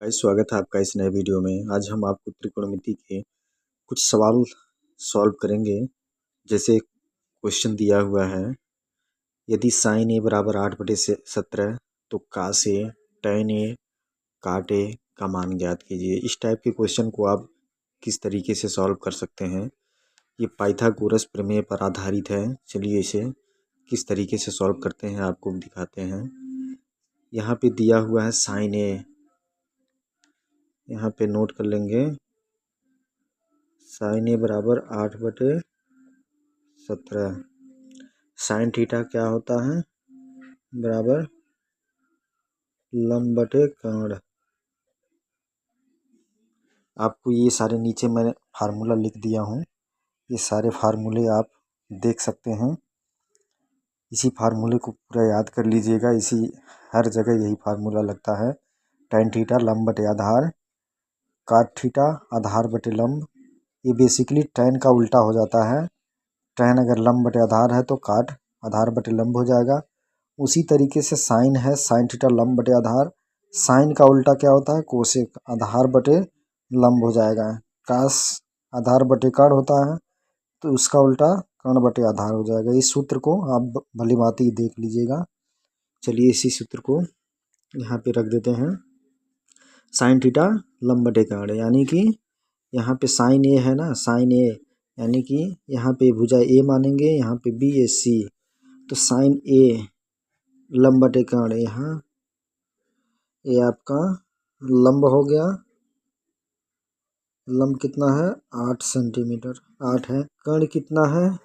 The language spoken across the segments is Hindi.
स्वागत है आपका इस नए वीडियो में। आज हम आपको त्रिकोणमिति के कुछ सवाल सॉल्व करेंगे। जैसे क्वेश्चन दिया हुआ है, यदि साइन ए बराबर 8/17 तो कास ए tan ए काट ए का मान ज्ञात कीजिए। इस टाइप के क्वेश्चन को आप किस तरीके से सॉल्व कर सकते हैं, ये पाइथागोरस प्रमेय पर आधारित है। चलिए इसे किस तरीके से सॉल्व करते हैं आपको दिखाते हैं। यहाँ पे दिया हुआ है साइन ए, यहाँ पे नोट कर लेंगे साइन ए बराबर 8/17। साइन थीटा क्या होता है, बराबर लंब बटे कर्ण। आपको ये सारे नीचे मैंने फार्मूला लिख दिया हूँ, ये सारे फार्मूले आप देख सकते हैं। इसी फार्मूले को पूरा याद कर लीजिएगा, इसी हर जगह यही फार्मूला लगता है। tan थीटा लंब बटे आधार, काट थीटा आधार बटे लंब। ये बेसिकली tan का उल्टा हो जाता है। tan अगर लंब बटे आधार है तो काट आधार बटे लंब हो जाएगा। उसी तरीके से साइन है, साइन थीटा लंब बटे आधार। साइन का उल्टा क्या होता है, कोसेक आधार बटे लंब हो जाएगा। कास आधार बटे कर्ण होता है तो उसका उल्टा कर्ण बटे आधार हो जाएगा। इस सूत्र को आप भली भांति देख लीजिएगा। चलिए इसी सूत्र को यहाँ पे रख देते हैं। साइन थीटा लंब बटे कर्ण, यानी कि यहाँ पे साइन ए है ना, साइन ए यानी कि यहाँ पे भुजा ए मानेंगे, यहाँ पे बी ए सी, तो साइन ए लंब बटे कर्ण, यहाँ ये आपका लंब हो गया। लंब कितना है, 8 सेंटीमीटर, 8 है। कर्ण कितना है,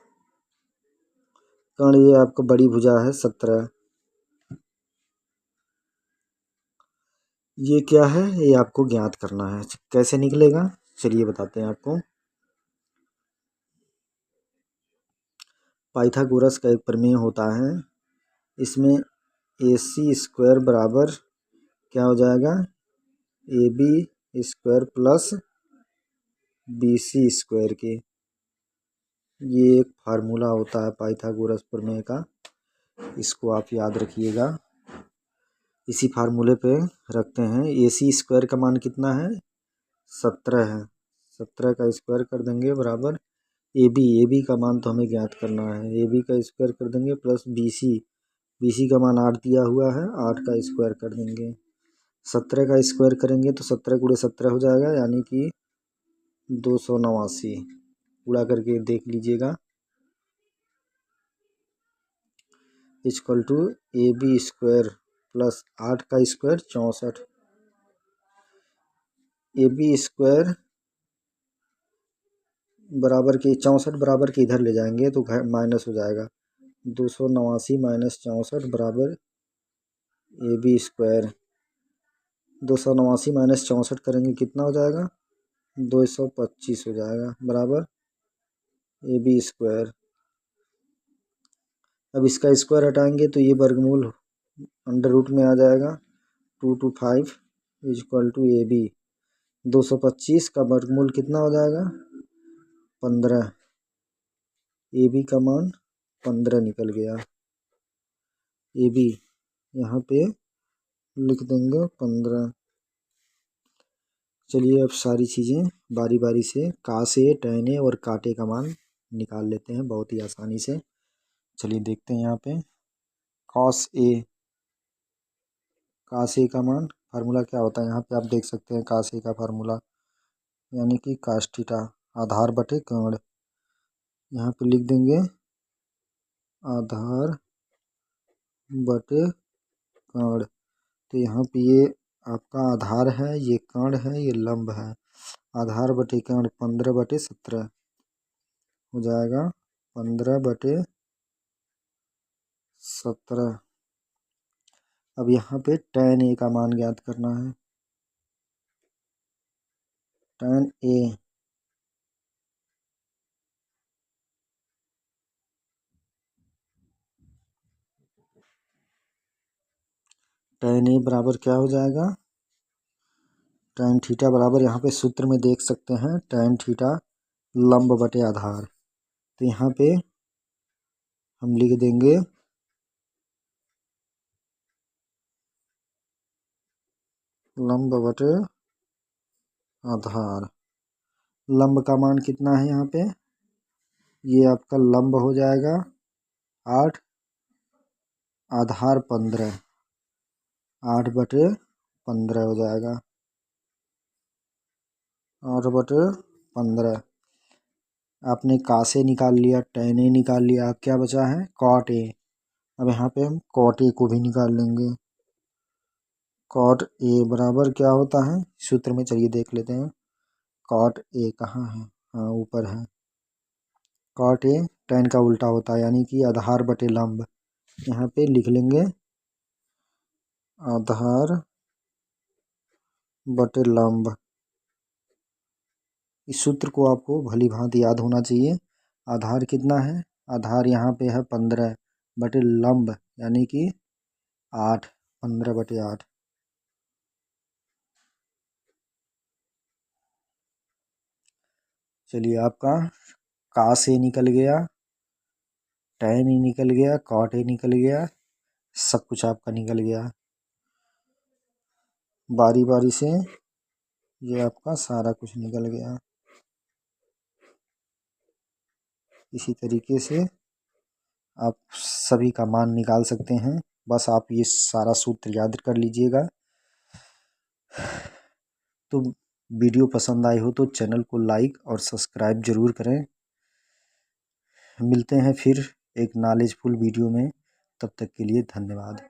कर्ण ये आपका बड़ी भुजा है 17। ये क्या है, ये आपको ज्ञात करना है। कैसे निकलेगा चलिए बताते हैं आपको। पाइथागोरस का एक प्रमेय होता है, इसमें AC स्क्वायर बराबर क्या हो जाएगा, AB square plus BC square के। ये एक फार्मूला होता है पाइथागोरस प्रमेय का, इसको आप याद रखिएगा। इसी फार्मूले पे रखते हैं। AC स्क्वायर का मान कितना है, 17 है। 17 का स्क्वायर कर देंगे बराबर AB का मान तो हमें ज्ञात करना है। AB का स्क्वायर कर देंगे प्लस BC का मान 8 दिया हुआ है, 8 का स्क्वायर कर देंगे। 17 का स्क्वायर करेंगे तो 17 गुणे 17 हो जाएगा, यानी कि 289। पूरा करके देख लीजिएगा। Equal to AB square plus 8 का स्क्वायर 64। AB स्क्वायर बराबर के 64 बराबर के इधर ले जाएंगे तो माइनस हो जाएगा। 289 माइनस 64 बराबर AB स्क्वायर। 289 माइनस 64 करेंगे कितना हो जाएगा, 225 हो जाएगा बराबर AB स्क्वायर। अब इसका स्क्वायर हटाएंगे तो ये वर्गमूल अंडर रूट में आ जाएगा। 225 इक्वल टू AB। 225 का वर्गमूल कितना हो जाएगा, 15। AB का मान 15 निकल गया। AB यहाँ पे लिख देंगे 15। चलिए अब सारी चीज़ें बारी बारी से कास ए tan ए और काटे का मान निकाल लेते हैं बहुत ही आसानी से। चलिए देखते हैं यहाँ पे कॉस ए का मान फार्मूला क्या होता है, यहाँ पे आप देख सकते हैं कास ए का फार्मूला, यानी कि कास थीटा आधार बटे कर्ण। यहाँ पे लिख देंगे आधार बटे कर्ण। तो यहाँ पे ये आपका आधार है, ये कर्ण है, ये लंब है। आधार बटे कर्ण 15/17 हो जाएगा, 15/17। अब यहाँ पे tan ए का मान ज्ञात करना है। tan ए बराबर क्या हो जाएगा, tan थीटा बराबर यहाँ पे सूत्र में देख सकते हैं tan थीटा लंब बटे आधार। तो यहाँ पे हम लिख देंगे लंब बटे आधार। लंब का मान कितना है यहाँ पे, ये आपका लंब हो जाएगा 8, आधार 15, 8 बटे 15 हो जाएगा, 8 बटे 15। आपने का से निकाल लिया, tan a निकाल लिया, अब क्या बचा है cot a। अब यहाँ पे हम cot a को भी निकाल लेंगे। cot a बराबर क्या होता है सूत्र में, चलिए देख लेते हैं। cot a कहाँ है, हाँ ऊपर है। cot a tan का उल्टा होता है, यानी कि आधार बटे लंब। यहाँ पे लिख लेंगे आधार बटे लंब। इस सूत्र को आपको भली भांति याद होना चाहिए। आधार कितना है, आधार यहाँ पे है 15 बटे लंब यानी कि 8, 15 बटे 8। चलिए आपका का से निकल गया, tan a निकल गया, cot a निकल गया, सब कुछ आपका निकल गया। बारी बारी से ये आपका सारा कुछ निकल गया। इसी तरीके से आप सभी का मान निकाल सकते हैं। बस आप ये सारा सूत्र याद कर लीजिएगा। तो वीडियो पसंद आई हो तो चैनल को लाइक और सब्सक्राइब जरूर करें। मिलते हैं फिर एक नॉलेजफुल वीडियो में, तब तक के लिए धन्यवाद।